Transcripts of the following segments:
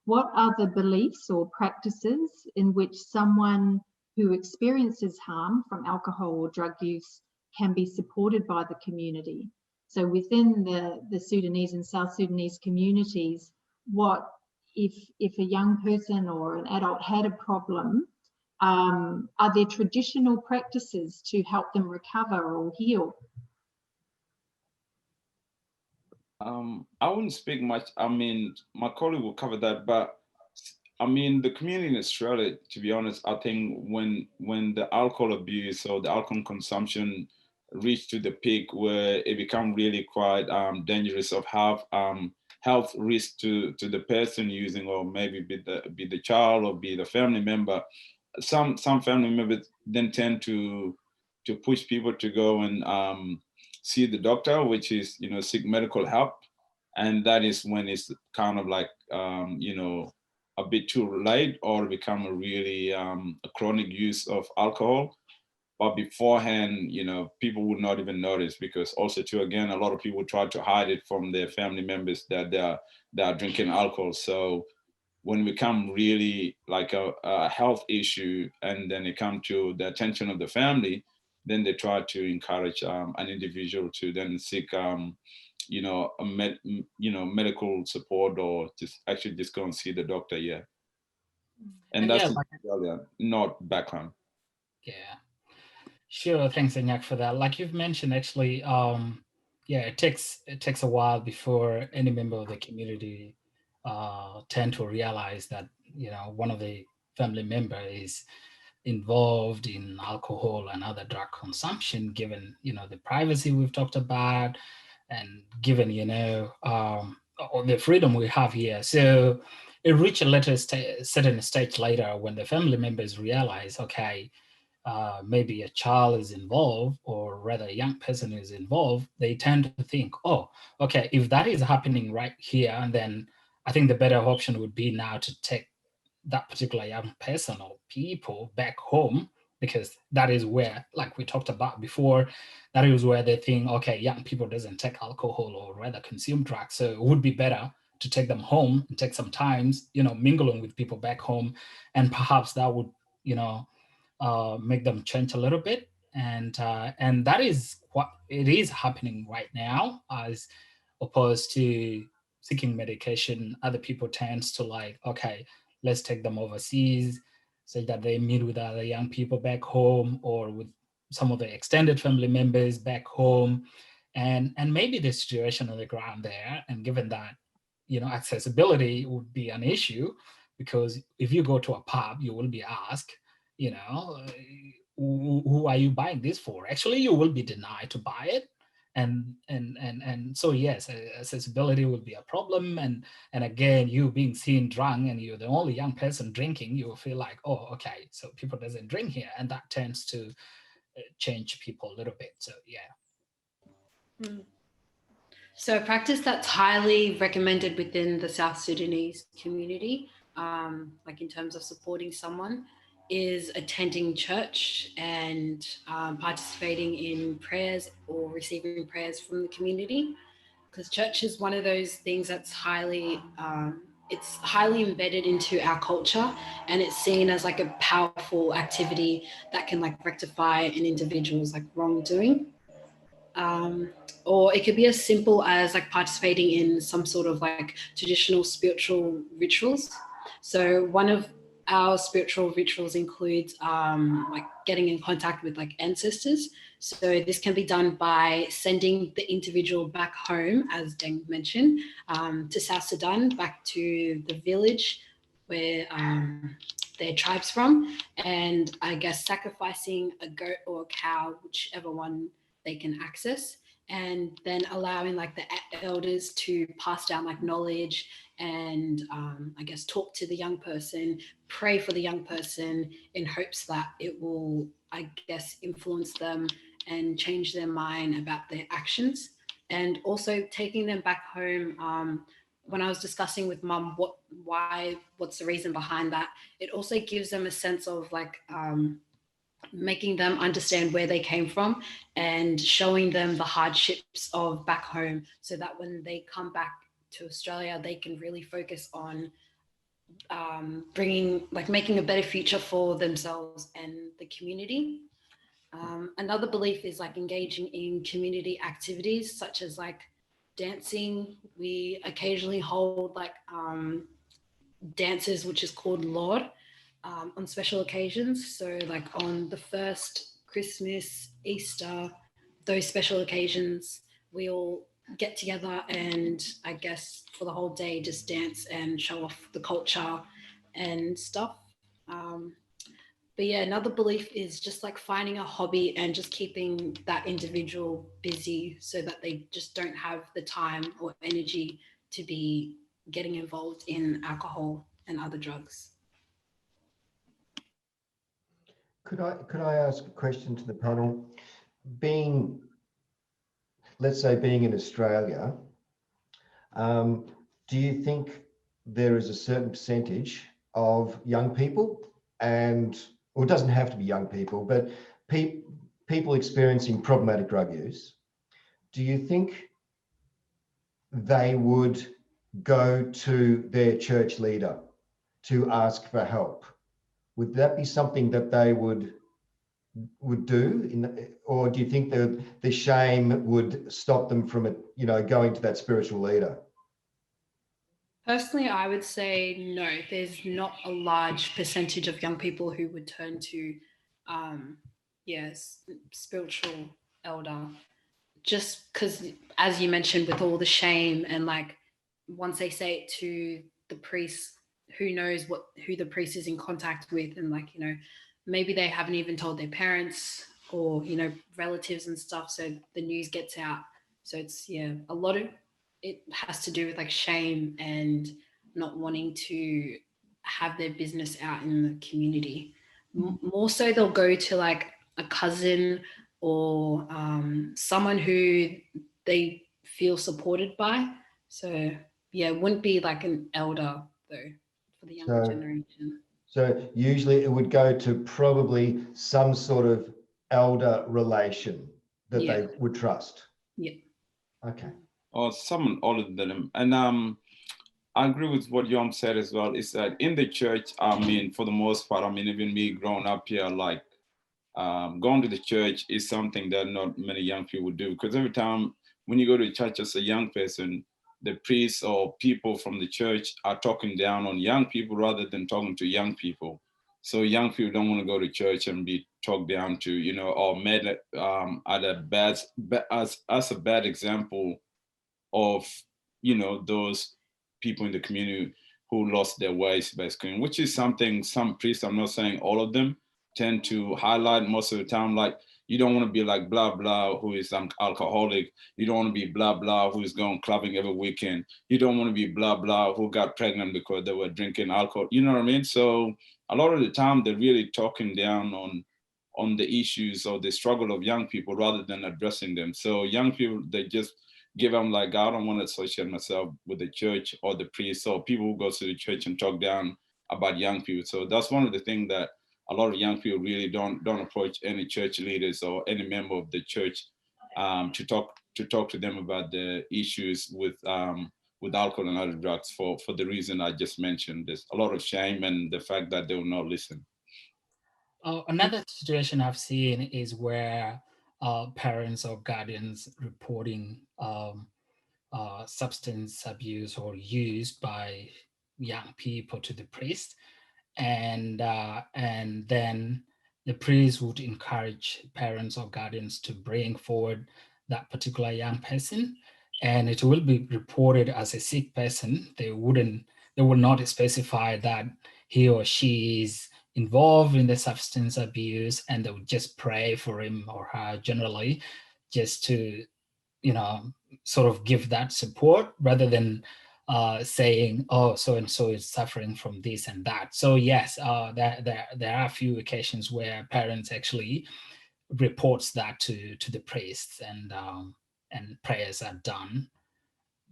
what are the beliefs or practices in which someone who experiences harm from alcohol or drug use can be supported by the community? So within the Sudanese and South Sudanese communities, what if a young person or an adult had a problem, are there traditional practices to help them recover or heal? I wouldn't speak much. I mean, my colleague will cover that, but I mean, the community in Australia, to be honest, I think when the alcohol abuse or the alcohol consumption reached to the peak where it become really quite dangerous of health risk to the person using, or maybe be the child or be the family member. Some family members then tend to push people to go and see the doctor, which is, you know, seek medical help. And that is when it's kind of like, you know, a bit too late, or become a really a chronic use of alcohol. But beforehand, you know, people would not even notice, because also too, again, a lot of people try to hide it from their family members that they are drinking alcohol. So when we come really like a health issue, and then it come to the attention of the family, then they try to encourage an individual to then seek you know, you know, medical support, or just actually just go and see the doctor. Yeah. And And yeah, that's in Australia, not back home. yeah, sure. Thanks, Anyak, for that. Like you've mentioned, actually, yeah, it takes a while before any member of the community tend to realize that, you know, one of the family member is involved in alcohol and other drug consumption, given, you know, the privacy we've talked about, and given, you know, or the freedom we have here. So it reached a later certain stage later when the family members realize, okay, maybe a child is involved, or rather a young person is involved, they tend to think, oh, okay, if that is happening right here, then I think the better option would be now to take that particular young person or people back home, because that is where, like we talked about before, that is where they think, okay, young people doesn't take alcohol or rather consume drugs, so it would be better to take them home and take some times, you know, mingling with people back home, and perhaps that would, you know, make them change a little bit. And that is what it is happening right now, as opposed to seeking medication. Other people tends to like, okay, let's take them overseas so that they meet with other young people back home, or with some of the extended family members back home, and maybe the situation on the ground there. And given that, you know, accessibility would be an issue, because if you go to a pub, you will be asked, you know, who are you buying this for? Actually, you will be denied to buy it. And so yes, accessibility will be a problem. And again, you being seen drunk and you're the only young person drinking, you will feel like, oh, okay, so people doesn't drink here, and that tends to change people a little bit. So yeah. So a practice that's highly recommended within the South Sudanese community, like in terms of supporting someone, is attending church and participating in prayers or receiving prayers from the community. Because church is one of those things that's it's highly embedded into our culture, and it's seen as like a powerful activity that can like rectify an individual's like wrongdoing. Or it could be as simple as like participating in some sort of like traditional spiritual rituals. So one of our spiritual rituals includes like getting in contact with like ancestors. So this can be done by sending the individual back home, as Deng mentioned, to South Sudan, back to the village where their tribe's from, and I guess sacrificing a goat or a cow, whichever one they can access, and then allowing like the elders to pass down like knowledge and I guess talk to the young person, pray for the young person in hopes that it will, I guess, influence them and change their mind about their actions. And also taking them back home. When I was discussing with mum what's the reason behind that, it also gives them a sense of like making them understand where they came from and showing them the hardships of back home, so that when they come back to Australia, they can really focus on making a better future for themselves and the community. Another belief is like engaging in community activities such as like dancing. We occasionally hold like dances, which is called Lord, on special occasions. So like on the first Christmas, Easter, those special occasions, we all get together and I guess for the whole day just dance and show off the culture and stuff. But yeah, another belief is just like finding a hobby and just keeping that individual busy so that they just don't have the time or energy to be getting involved in alcohol and other drugs. Could I ask a question to the panel? Let's say being in Australia, do you think there is a certain percentage of young people, or it doesn't have to be young people, but people experiencing problematic drug use, do you think they would go to their church leader to ask for help? Would that be something that they would do, or do you think the shame would stop them from going to that spiritual leader? Personally, I would say no. There's not a large percentage of young people who would turn to, spiritual elder, just because, as you mentioned, with all the shame and like once they say it to the priest, who knows who the priest is in contact with, and like maybe they haven't even told their parents or relatives and stuff, so the news gets out. So it's a lot of it has to do with like shame and not wanting to have their business out in the community. More so they'll go to like a cousin or someone who they feel supported by. So it wouldn't be like an elder though for the younger generation. So usually it would go to probably some sort of elder relation that they would trust. Yeah. Okay. Or someone older than them. And I agree with what Yom said as well, is that in the church, I mean, for the most part, I mean, even me growing up here, like going to the church is something that not many young people do, because every time when you go to church as a young person, the priests or people from the church are talking down on young people rather than talking to young people. So young people don't want to go to church and be talked down to, or made at as a bad example of, those people in the community who lost their ways, basically, which is something some priests, I'm not saying all of them, tend to highlight most of the time. Like, you don't want to be like blah, blah, who is an alcoholic. You don't want to be blah, blah, who is going clubbing every weekend. You don't want to be blah, blah, who got pregnant because they were drinking alcohol. You know what I mean? So a lot of the time they're really talking down on the issues or the struggle of young people rather than addressing them. So young people, they just give them like, I don't want to associate myself with the church or the priest or people who go to the church and talk down about young people. So that's one of the things that a lot of young people really don't approach any church leaders or any member of the church to talk to them about the issues with alcohol and other drugs for the reason I just mentioned. There's a lot of shame and the fact that they will not listen. Another situation I've seen is where parents or guardians reporting substance abuse or use by young people to the priest, and then the priest would encourage parents or guardians to bring forward that particular young person, and it will be reported as a sick person. They would not specify that he or she is involved in the substance abuse, and they would just pray for him or her generally, just to sort of give that support rather than saying, oh, so and so is suffering from this and that. So yes, there are a few occasions where parents actually reports that to the priests, and prayers are done.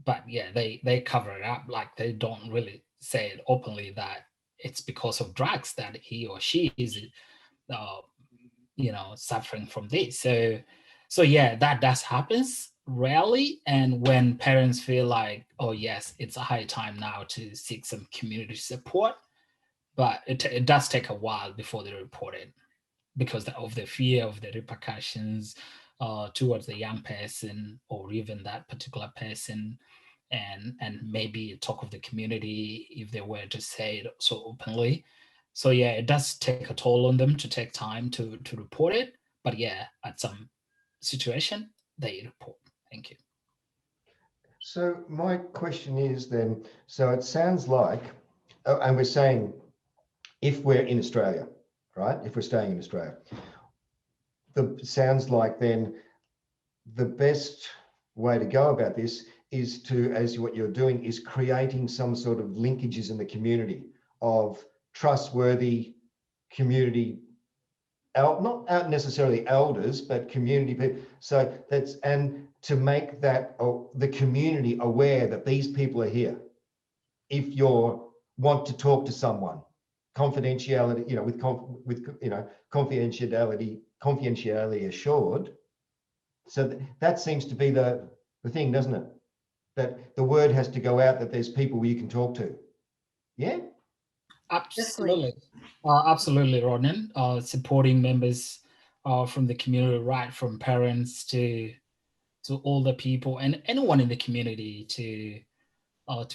But yeah, they cover it up. Like, they don't really say it openly that it's because of drugs that he or she is suffering from this. So yeah, that does happens. rarely, and when parents feel like, oh yes, it's a high time now to seek some community support, but it does take a while before they report it because of the fear of the repercussions towards the young person or even that particular person, and maybe talk of the community if they were to say it so openly. So yeah, it does take a toll on them to take time to report it, but yeah, at some situation they report. Thank you. So my question is then, so it sounds like, and we're saying if we're in Australia, right? If we're staying in Australia, sounds like then the best way to go about this is to, as what you're doing, is creating some sort of linkages in the community of trustworthy community, not necessarily elders, but community people. So that's, and to make that the community aware that these people are here. If you want to talk to someone, confidentiality, with confidentiality assured. So that seems to be the thing, doesn't it? That the word has to go out that there's people you can talk to. Yeah. Absolutely, absolutely, Rodnan. Supporting members from the community, right from parents to older people and anyone in the community to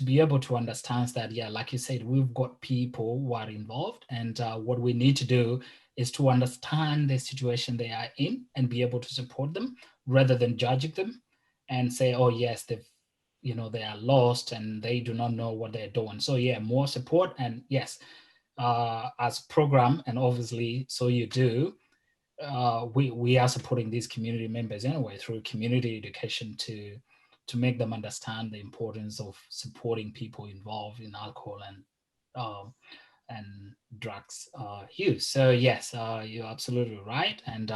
be able to understand that, yeah, like you said, we've got people who are involved, and what we need to do is to understand the situation they are in and be able to support them rather than judging them and say, oh yes, they are lost and they do not know what they're doing. So yeah, more support, and yes, as program, and obviously so you do, we are supporting these community members anyway through community education to make them understand the importance of supporting people involved in alcohol and drugs use. So yes, you're absolutely right, and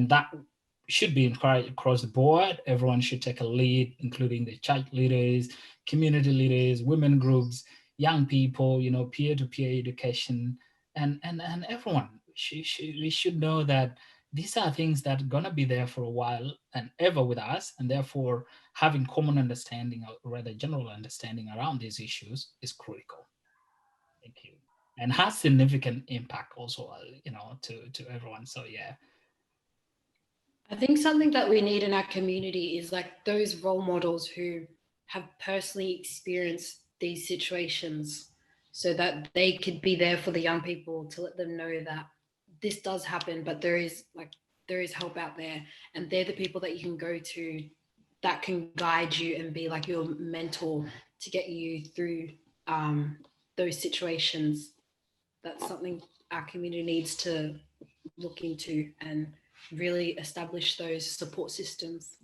that should be encouraged across the board. Everyone should take a lead, including the church leaders, community leaders, women groups, young people, peer-to-peer education, and everyone. We should know that these are things that are gonna be there for a while and ever with us, and therefore having common understanding, or rather general understanding around these issues is critical. Thank you. And has significant impact also, to everyone. So yeah. I think something that we need in our community is like those role models who have personally experienced these situations, so that they could be there for the young people to let them know that this does happen, but there is help out there, and they're the people that you can go to that can guide you and be like your mentor to get you through those situations. That's something our community needs to look into and really establish those support systems.